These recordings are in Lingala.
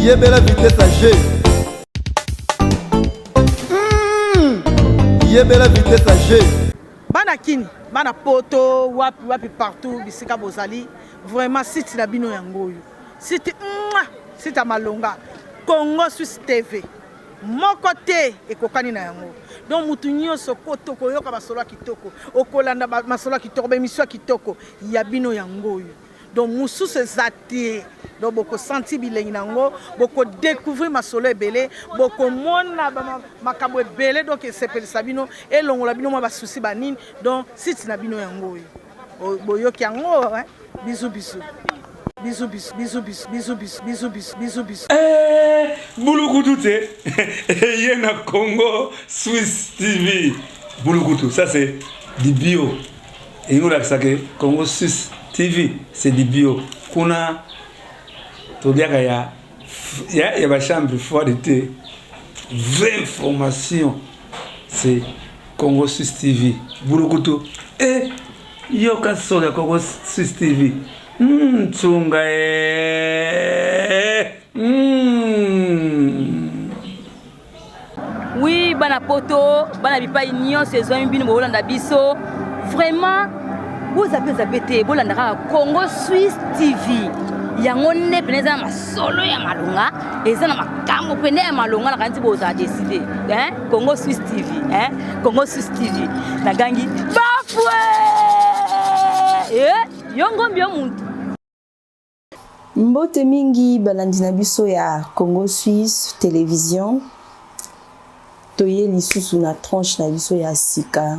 Yebela vitesse à G. Yebela vitesse à G. Bana kini, bana poto, wapi partout, bisika bozali. Vraiment, site na bino yango. Site Malonga. Congo Suisse TV. Mon côté, et kokani na yango. Donc, mutunyo sokoto, koyoka basolo kitoko. Okolanda basolo kitoko, bemiswa kitoko. Yabino yango. Donc, moussou se zati. Donc, boko senti bilengi nango, boko découvrir ma solo belé, boko mona makabo belé, donc c'est pour sabino et longola bino ma souci banine. Donc, site na bino yango. Boyo ki yango, hein. Bisous. Bisous. Boulou te. Yena Congo Suisse TV. Boulou ça c'est du bio. Et nous là ça que Congo Suisse TV, c'est du bio. Kuna Togiaka ya ma chambre froide. Vraie information. C'est Congo Suisse TV. Boulou et yoka soga Congo Suisse TV. Tsunga Oui, bana poto, bana bipa union saison bino bolanda biso. Vraiment, vous avez été bolanda Congo Suisse TV. Yango ne peneza masolo ya malonga, eza na makambo pene ya malonga na kanti boza décider. Hein? Congo Suisse TV, hein? Congo Suisse TV. Na gangi bafwe. Yongo mbio muntu. Mbote mingi balandi na biso ya Congo Suisse Télévision. Toye lisusu na tranche na biso ya sika.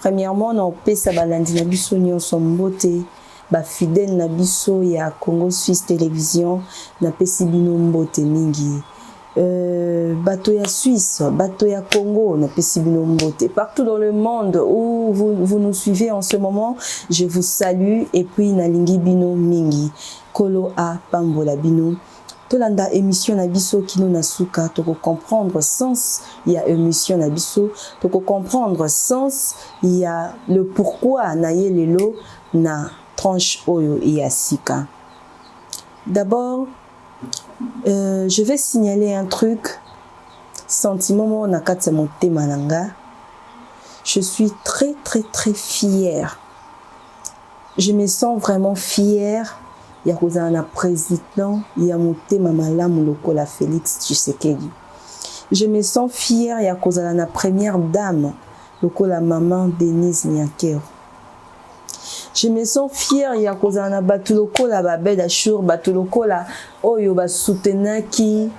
Premièrement, na pesa balandi na biso nyonso mbote ba fidèle na biso ya Congo Suisse Télévision na pesi bino mbote mingi. Bato ya Suisse, bato ya Congo, na pesi bino mbote. Partout dans le monde où vous nous suivez en ce moment, je vous salue et puis na lingi bino mingi. Kolo a pambola bino. Tolanda émission na biso kino na suka toko comprendre sens il y a émission na biso toko comprendre sens il y a le pourquoi na yelelo na tranche oyo ya sika. D'abord je vais signaler un truc sentiment na katsa motema nanga. Je suis très fière. Je me sens vraiment fière. Il y a un président, il y a motema malamu lokola Félix Tshisekedi. Je me sens fière, il y a une première dame lokola maman Denise Nyakero. Je me sens fière, il y a un batu lokola Babed Achour, batu lokola oyo ba soutenaki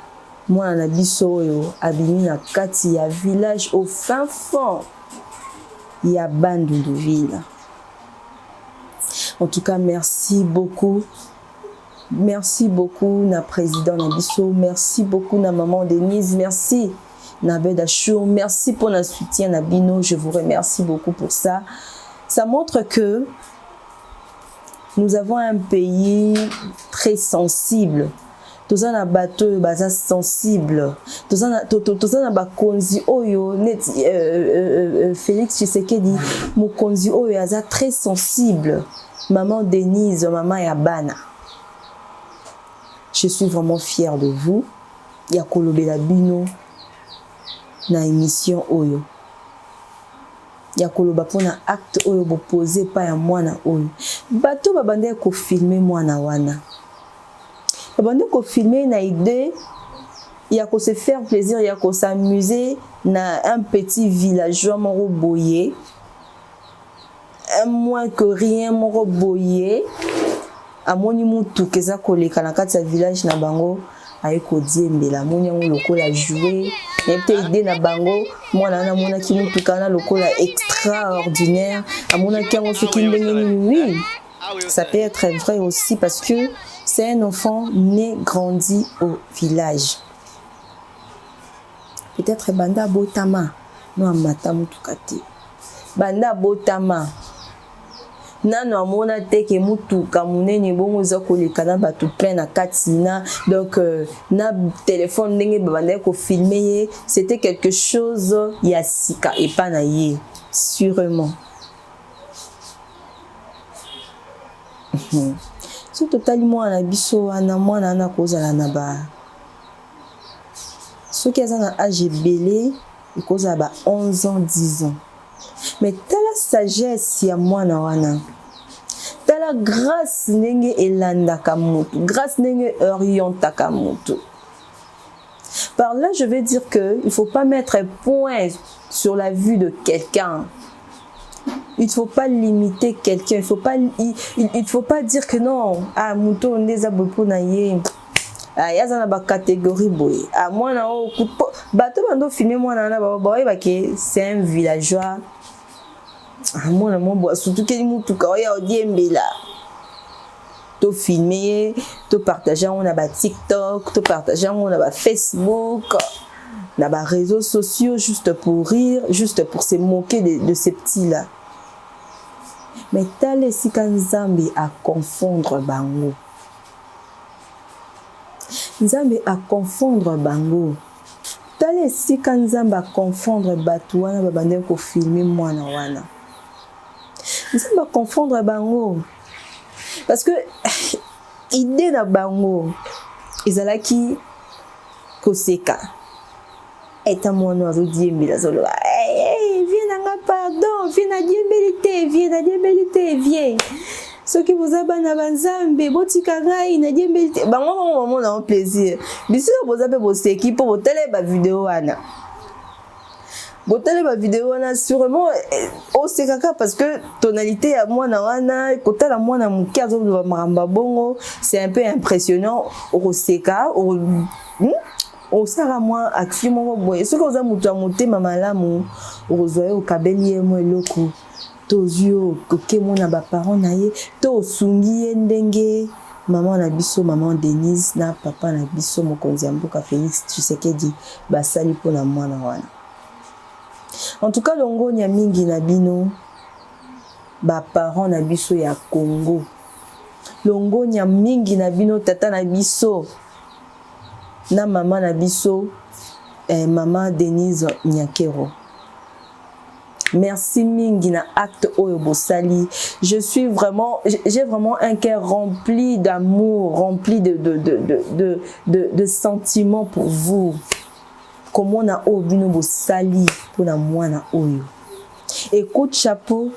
moi na biso oyo abimi na kati ya village au fin fond. Il y a Bandunduville. En tout cas, merci beaucoup. Merci beaucoup, na président Nabiso. Merci beaucoup, na maman Denise. Merci, na Bedachour. Merci pour notre soutien, Nabino. Je vous remercie beaucoup pour ça. Ça montre que nous avons un pays très sensible. Tous un bateau basa sensible. Tous un bakonzi oyo net Félix Tshisekedi mokonzi oyo aza très sensible. Maman Denise, maman Yabana. Je suis vraiment fière de vous. Yakolobela bino na émission oyo. Yakoloba pona acte oyo bo poser pa ya mwana oyo. Bato babande ko filmer mwana wana. Babande ko filmer na idée ya ko se faire plaisir, ya ko s'amuser na un petit villageois moro boyé. Un moins que rien moro boyé. Amoni mutu keza koleka na kati ya village na bango ayeko diembela moni yango lokola jouer et peut-être idée na bango mwana na mona ki mutu kana lokola extraordinaire amona ki yango soki ndenge oui ça peut être vrai aussi parce que c'est un enfant né grandi au village. Peut-être banda botama no amata mutu kate banda botama nano amona teke mutu kamunene bongo za koleka na batu plein na katina donc na téléphone ndenge babanda ko filmer c'était quelque chose ya sika et pas na ye sûrement. so totali mwana biso wana mwana ana kozala na ba soki aza na âge ebele ekozala ba 11 ans 10 ans mais tala sagesse ya mwana wana tala grâce ndenge elandaka moto grâce ndenge orientaka moto. Par là je vais dire que il faut pas mettre point sur la vue de quelqu'un. Il ne faut pas limiter quelqu'un, il faut pas dire que non, ah muto ndeza bopo na ye. Ah yaza na ba catégorie boy. Ah moi na o bato bando filmer moi na ba ba ke c'est un villageois. Ah moi na mo bois surtout que mutu ka ya odiembela. To filmer, to partager on a ba TikTok, to partager on a ba Facebook. Na ba réseaux sociaux juste pour rire, juste pour se moquer de ces petits là. Mais tale esika Nzambe à confondre bango. Nzambe à confondre bango. Tale esika Nzambe à confondre bato wana babande ko filmer mwana wana. Nzambe à confondre bango. Parce que idée na bango ezalaki koseka. Eta mwana azodiembela zolo. Viens nga pardon, viens na diembelité, viens. Ceux qui vous abonnent à Banzambe, botika ngai na diembelité. Bango maman na plaisir. Biso bozabe boseki pour télé ba vidéo wana. Botale ba vidéo wana sûrement au sekaka parce que tonalité à moi na wana kota la moi na mukia zo ba maramba bongo, c'est un peu impressionnant au seka au sara moi action mo boye ce que vous a mutu amote mama lamu au zoye au kabeli mo eloko tozio ke mona ba parents na ye to sungi ndenge maman na biso maman Denise na papa na biso mokonzi mboka Félix Tshisekedi basali pona mwana wana. En tout cas longonya mingi na bino ba parents na biso ya Congo longonya mingi na bino tata na biso na maman na biso maman Denise Nyakero. Merci mingi na acte oyo bosali. J'ai vraiment un cœur rempli d'amour, rempli de sentiments pour vous. Comment on a obino bosali pour la moine oyo. Et coup de chapeau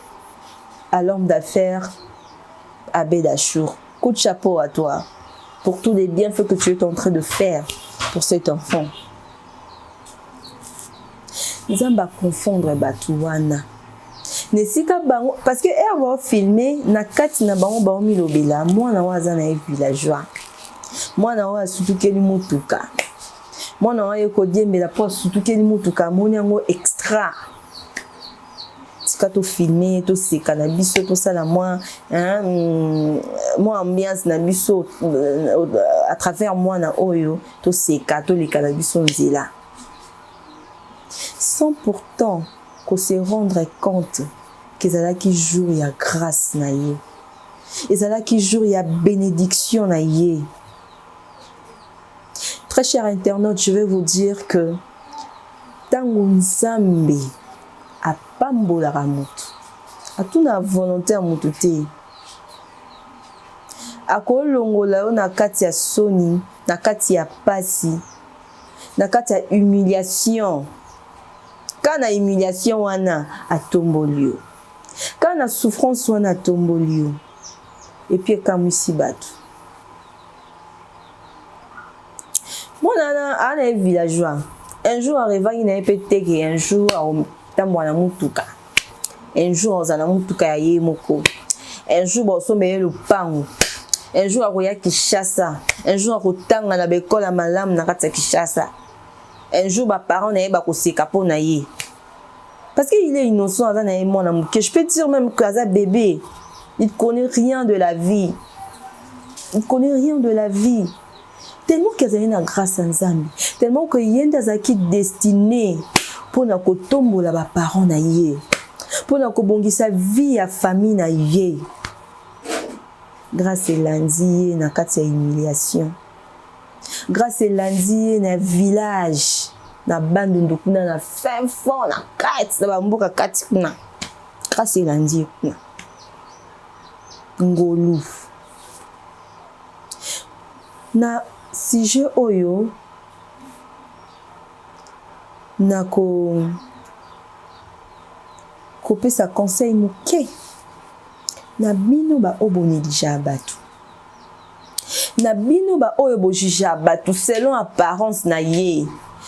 à l'homme d'affaires Abed Achour. Coup de chapeau à toi pour tous les bienfaits que tu es en train de faire pour cet enfant. Ils ont pas confondre batouana. Nesika bango parce que elle va filmer na kati na bango bango milobela moi na waza na villageois. Moi na wa surtout keli mutuka. Moi na wa yeko diembela pour surtout keli mutuka moni yango extra. Tika to filmer to seka na biso to sala moi moi ambiance na biso à travers moi na oyo to seka to leka na biso nzela. Sans pourtant qu'on se rendre compte que c'est là qui joue il y a grâce na ye. Et c'est là qui joue il y a bénédiction na ye. Très chers internautes, je vais vous dire que tango Nzambe a pambola ramutu. A tout na volonté à mututé. A kolongola na kati ya soni, na kati ya pasi, na kati ya humiliation. Quand la humiliation wana a tombolio, quand la souffrance wana a tombolio, et puis comme ici batu. Moi nana un villageois. Un jour arriva il n'a pas été un jour tamwana mutuka. Un jour zana mutuka ya yemoko. Un jour boso meye le pango. Un jour akoya Kinshasa. Un jour akotanga na bekola malamu na kati ya Kinshasa. Un jour ba parents na ye ba koseka po na ye. Parce qu'il est innocent, je peux dire même qu'Aza bébé, il ne connaît rien de la vie. Il ne connaît rien de la vie. Tellement qu'il y a une grâce en Zambie. Tellement qu'il y a une destinée pour que tombe la parents na ye. Pour que bongi sa vie à famille na ye. Grâce à lundi, na kati ya humiliation. Grâce à lundi, na village. Na bande ndokuna na fin fond na kati na bamboka kati kuna grâce elandi kuna ngolu na sujet oyo na kopesa conseil moke na bino ba oyo bonéglige bato, na bino ba oyo bojuge bato selon apparence na ye,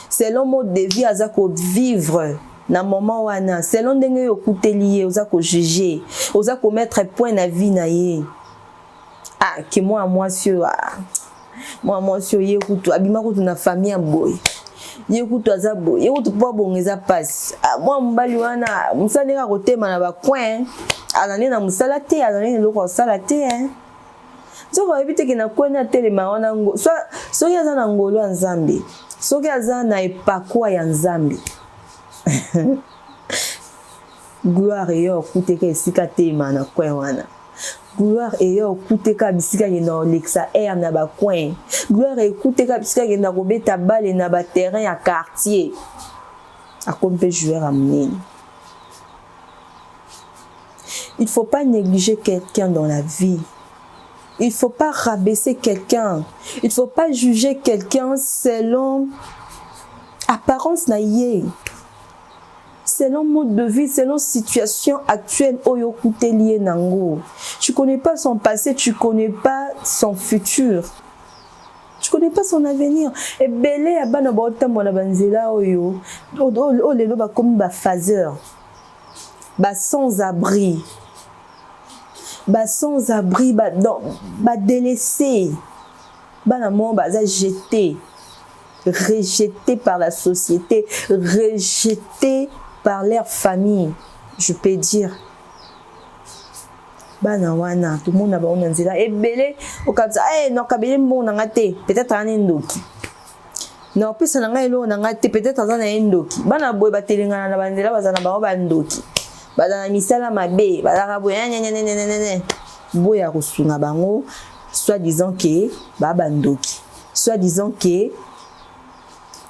selon mode de vie aza ko vivre na moment wana, selon ndenge yo kuteli ye oza ko juger, oza ko mettre point na vie na ye. Ah que moi sio ye kutu abima kutu na famille ya boy, ye kutu aza boy, ye kutu po bongeza passe. Ah moi mbali wana musana ko tema na ba coin azali na musala te, azali na loko sala te hein. Soko ebite ke na kwena telema wana ngo soki aza na ngolo ya Nzambe, soki aza na epakwa ya Nzambe. Gloire yo kuteka esika tema na coin wana. Gloire yo kuteka bisika na Alexa air na ba coin. Gloire kuteka bisika na kobeta balle na ba terrain ya quartier. Akompe joueur amené. Il faut pas négliger quelqu'un dans la vie. Il faut pas rabaisser quelqu'un. Il faut pas juger quelqu'un selon apparence na yé. Selon mode de vie, selon situation actuelle, oyo kutelié nango. Tu connais pas son passé, tu connais pas son futur. Tu connais pas son avenir. Et belé abana bota mona banzela oyo. O lelo ba comme ba phaseur. Ba sans abri. Ba sans abri, ba délaissé. Ba na mon ba jeté. Rejeté par la société, rejeté par leur famille, je peux dire. Bana wana, tout le monde a ba onanzela ebele okaza no kabele mo nangate, peut-être ane ndoki. Non, plus ça nanga elo nangate, peut-être azana ndoki. Bana boy ba telingana na bandela bazana ba ndoki. Bazana misala mabe, bazaka boy boy ya kosunga bango, soit disant que ba ndoki. Soit disant que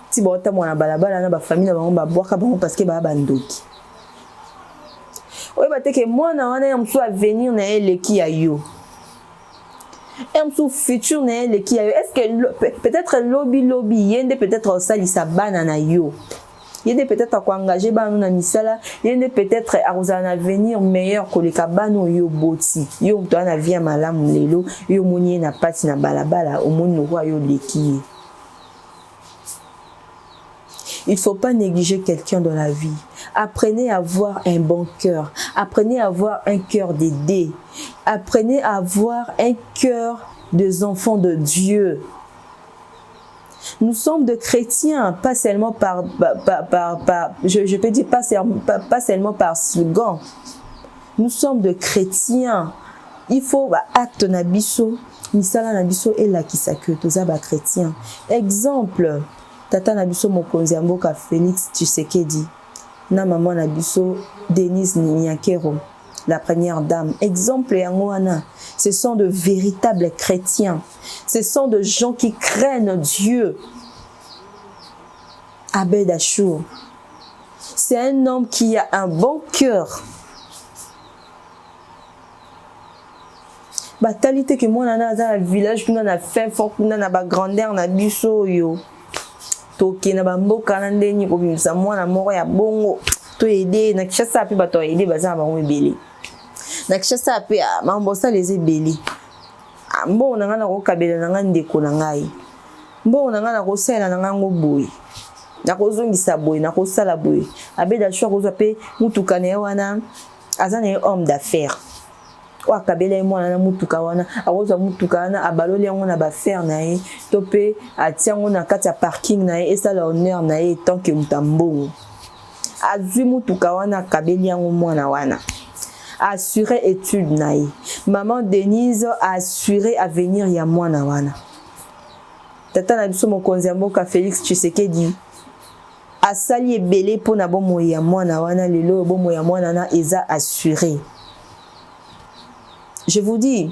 si bota mwana balabala na ba famille na bango ba boaka bango parce que ba bandoki. Oye bateke mwana wana ya msu avenir na eleki ya yo. Msu futur na eleki ya yo. Est-ce que peut-être lobby yende peut-être salisa bana na yo. Yende peut-être à engager bana na misala, yende peut-être à un avenir meilleur que les kabano yo boti. Yo mto na via malamu lelo, yo moni na pati na balabala, au moni no yo leki. Il ne faut pas négliger quelqu'un dans la vie. Apprenez à avoir un bon cœur. Apprenez à avoir un cœur d'aider. Apprenez à avoir un cœur des enfants de Dieu. Nous sommes de chrétiens, pas seulement je peux dire pas seulement par slogan. Nous sommes de chrétiens. Il faut acte nabiso, misala nabiso et la kisaka tozaba chrétien. Exemple. Tata Nabiso mokonzi ya mboka Félix Tshisekedi na maman Nabiso Denise Nyakero, la première dame. Exemple yangoana, ce sont de véritables chrétiens. Ce sont de gens qui craignent Dieu. Abed Achour, c'est un homme qui a un bon cœur. Batalité que moi nana dans le village, nous na fait fort, nous na ba grandeur na biso yo. Toki na bamboka na ndeni ko bimisa mwana moko ya bongo to aider na kishasa pe bato aider baza ba ngwebele na kishasa pe mambo sa les ebele mbo na ngana ko kabela na ngande ko na ngai mbo na ngana ko sela na ngango boy na ko zongisa boy na ko sala boy abeda shwa ko zape mutuka ne wana azana homme d'affaires wa kabela mwana na mutuka wana akoza mutuka wana abaloli yango na ba fer na ye to pe atiango na kati ya parking na ye esala honneur na ye tant que mutambo azwi mutuka wana kabeli yango mwana wana assurer étude na ye maman Denise a assuré avenir ya mwana wana tata na biso mokonzi ya mboka Félix Tshisekedi asali ebele pona bomo ya mwana wana lelo bomo ya mwana na eza assuré. Je vous dis,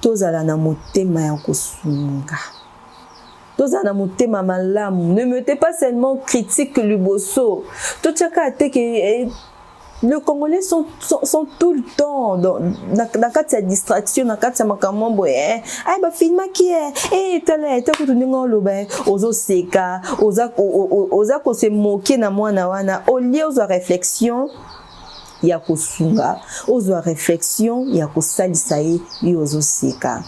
tozala na motema ya kosunga. Tozala na motema malamu. Ne mettez pas seulement critique liboso. Tochaka teke Les Congolais sont tout le temps dans la distraction, dans la makambo. Ah, bah, film qui est. Eh, t'as que tu n'as pas ozo seka, oza ko se moquer na mwana wana. Au lieu de réflexion, il y a ko sunga. Ozo réflexion, il y a ko salisa ye, ozo seka.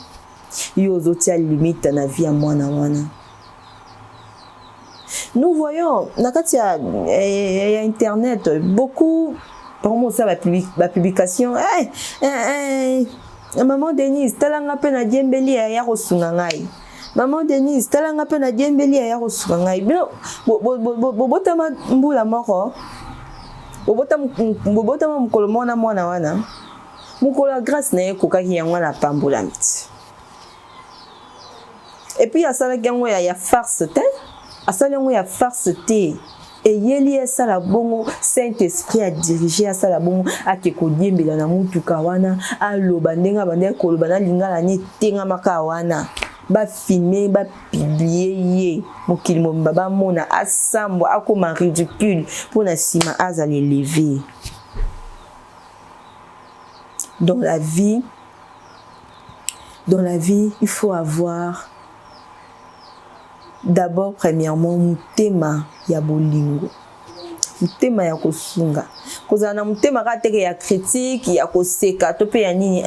Ozo tia limite dans la vie à mwana wana. Nous voyons, dans la internet, beaucoup. Comment ça va publication maman Denise talanga pe na diembeli ya kosunga ngai maman Denise talanga pe na diembeli ya kosunga ngai bobota mbula moko bobota mukolo mona mwana wana mukola grâce na ekokaki yango na pambola miti et puis asala yango ya farce te asala yango ya farce te. Et yeli esa la bongo Saint-Esprit a dirigé esa la bongo a ke kodiembela na mutuka wana a loba ndenga bande koloba na lingala ni tenga maka wana ba filmer ba publier ye mokili momba ba mona asambo akoma ridicule pour na sima aza le lever. Dans la vie il faut avoir d'abord premièrement mutema ya bolingo mutema ya kosunga kozana mutema kateke ya critique ya koseka to pe ya nini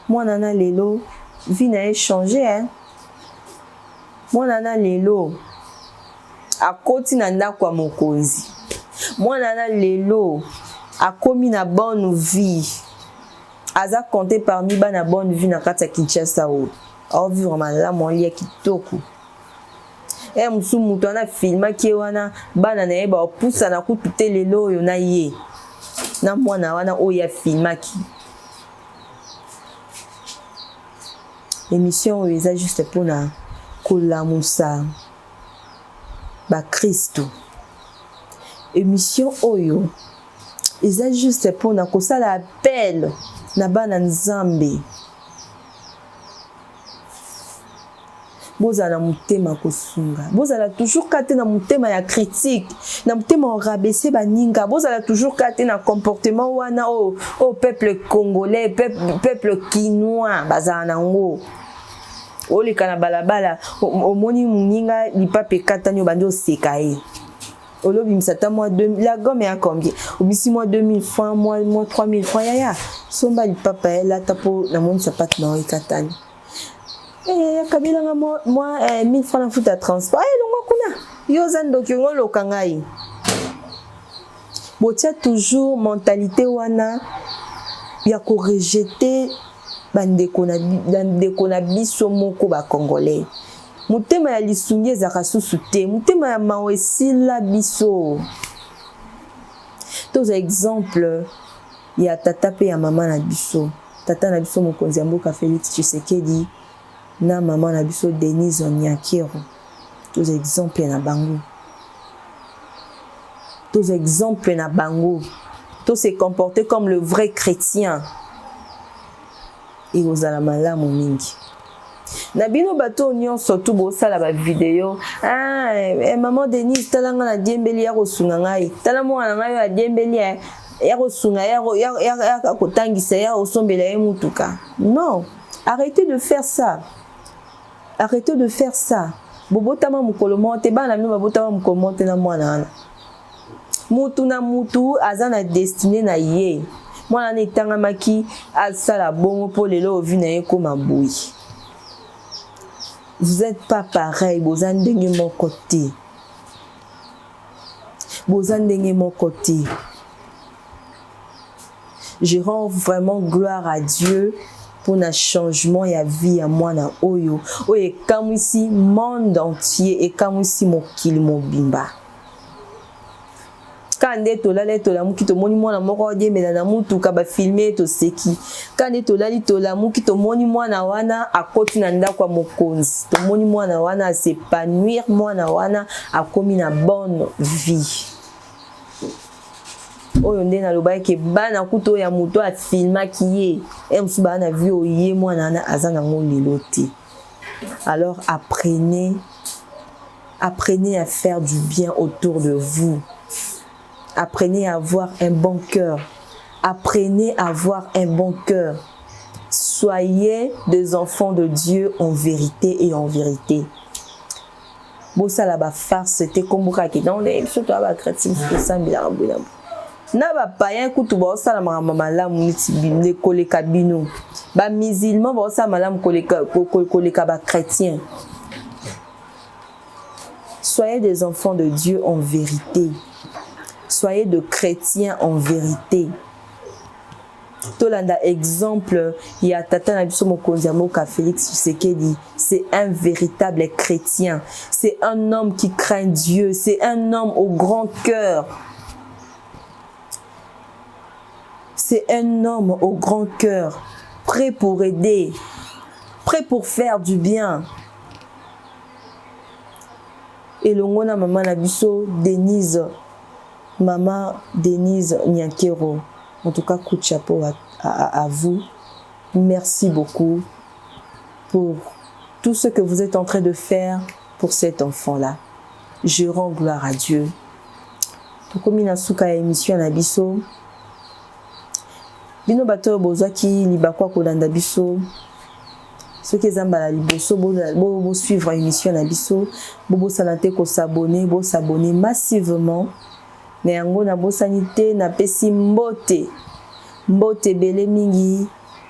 mwana na lelo vie na échanger mwana na lelo akoti na ndako ya mokonzi mwana na lelo akomi na bonne vie aza compté parmi bana bonne vie na kati ya Kinshasa o au vivre la molia kitoko e musu mutu ana filma ki wana bana na eba opusa na kutute lelo yo na ye na mwana wana oya filma ki émission oyo eza juste pona kolamusa ba Kristo émission oyo eza juste pona kosala appel na bana Nzambe bozala mutema kosunga bozala toujours kate na mutema ya critique na mutema rabaisser baninga bozala toujours kate na comportement wana au peuple congolais peuple quinois bazala nango olika na balabala omoni muninga lipape katani obandi oseka ye olobi misata moi 2000 la gomme ya combien obisi moi 2000 francs moi 3000 francs yaya somba lipapa ela tapo na moni sapate na ikatani kabila nga moi 1000 francs na futa transport longo kuna yoza ndoki ngolo kangai botia toujours mentalité wana ya ko rejeter bandeko na biso moko ba congolais mutema ya lisungi ezaka susu te mutema ya mawesi la biso toza exemple ya tata pe ya mama na biso tata na biso mokonzi ya mboka Félix Tshisekedi na maman na biso Denise Onyakiro tous exemples na bango tous se comporter comme le vrai chrétien et ozala malamu mingi na bino bato nyonso tu bosala ba video maman Denise talanga na diembeli ya kosunga ngai tala mwana ngai ya diembeli ya kosunga ya kotangisa ya osombela ye mutuka non arrêtez de faire ça bobotama mukolo monte bana bino babotama mukolo monte na mwana ana mutu na mutu azana destiné na ye mwana na itanga maki asala bongo po lelo ovi na ye koma boui. Vous n'êtes pas pareil, vous en donnez mon côté. Je rends vraiment gloire à Dieu pour un changement et la vie à moi na oyo. Oye comme ici monde entier et comme ici mokili mobimba. Kande tola muki to moni mwana moko diembela na mutuka ba filmer to seki kande tola muki to moni mwana wana akoti na ndako mokonzi to moni mwana wana s'épanouir mwana wana akomi na bonne vie oyo nde na loba ke bana kuto ya muto a filma kiye emsu bana vie oye mwana na azana ngolelo te. Alors apprenez à faire du bien autour de vous. Apprenez à avoir un bon cœur. Apprenez à avoir un bon cœur. Soyez des enfants de Dieu en vérité et en vérité. Bon, ça là-bas, farce, c'était comme vous qui dans les surtout à la chrétien, c'est ça, bien. Na ba païen kutu ba ça la malamu nitibine kole kabino. Ba musulman ba ça malamu kole ba chrétien. Soyez des enfants de Dieu en vérité. Soyez de chrétiens en vérité. Tolanda exemple, il y a Tata Nabiso Mokonziamoka Félix Tshisekedi, c'est un véritable chrétien. C'est un homme qui craint Dieu, c'est un homme au grand cœur. C'est un homme au grand cœur, prêt pour aider, prêt pour faire du bien. Et le ngona maman Nabiso Denise, maman Denise Nyakero. En tout cas, coup de chapeau à vous. Merci beaucoup pour tout ce que vous êtes en train de faire pour cet enfant-là. Je rends gloire à Dieu. Comme il y a une émission à Nabiso, bino bato bozaki libakwa kolanda biso soki ezambala liboso bo suivre émission na biso bo salante ko s'abonner massivement mais yango na bosani te na pesi mbote bele mingi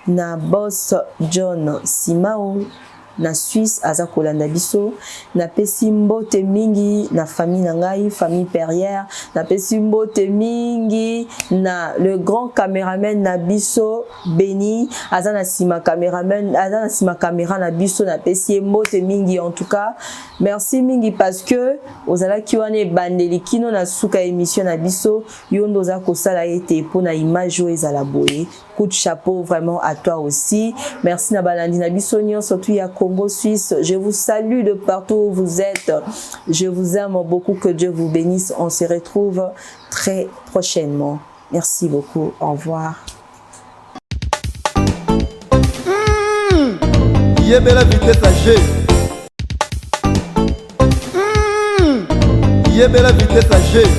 na boss John Simao na Suisse aza kolanda biso na pesi mbote mingi na famille na ngai famille Perrière na pesi mbote mingi na le grand caméraman na biso Beni aza na sima caméraman aza na sima caméra na biso na pesi mbote mingi. En tout cas merci mingi parce que ozala ki wane bandeli kino na suka émission na biso yondo za kosala ete po na image o ezala boye. Coup de chapeau vraiment à toi aussi. Merci na balandi na biso nyon surtout ya Congo Suisse. Je vous salue de partout où vous êtes. Je vous aime beaucoup. Que Dieu vous bénisse. On se retrouve très prochainement. Merci beaucoup. Au revoir. Yebela vitesse à G. Yebela vitesse à G.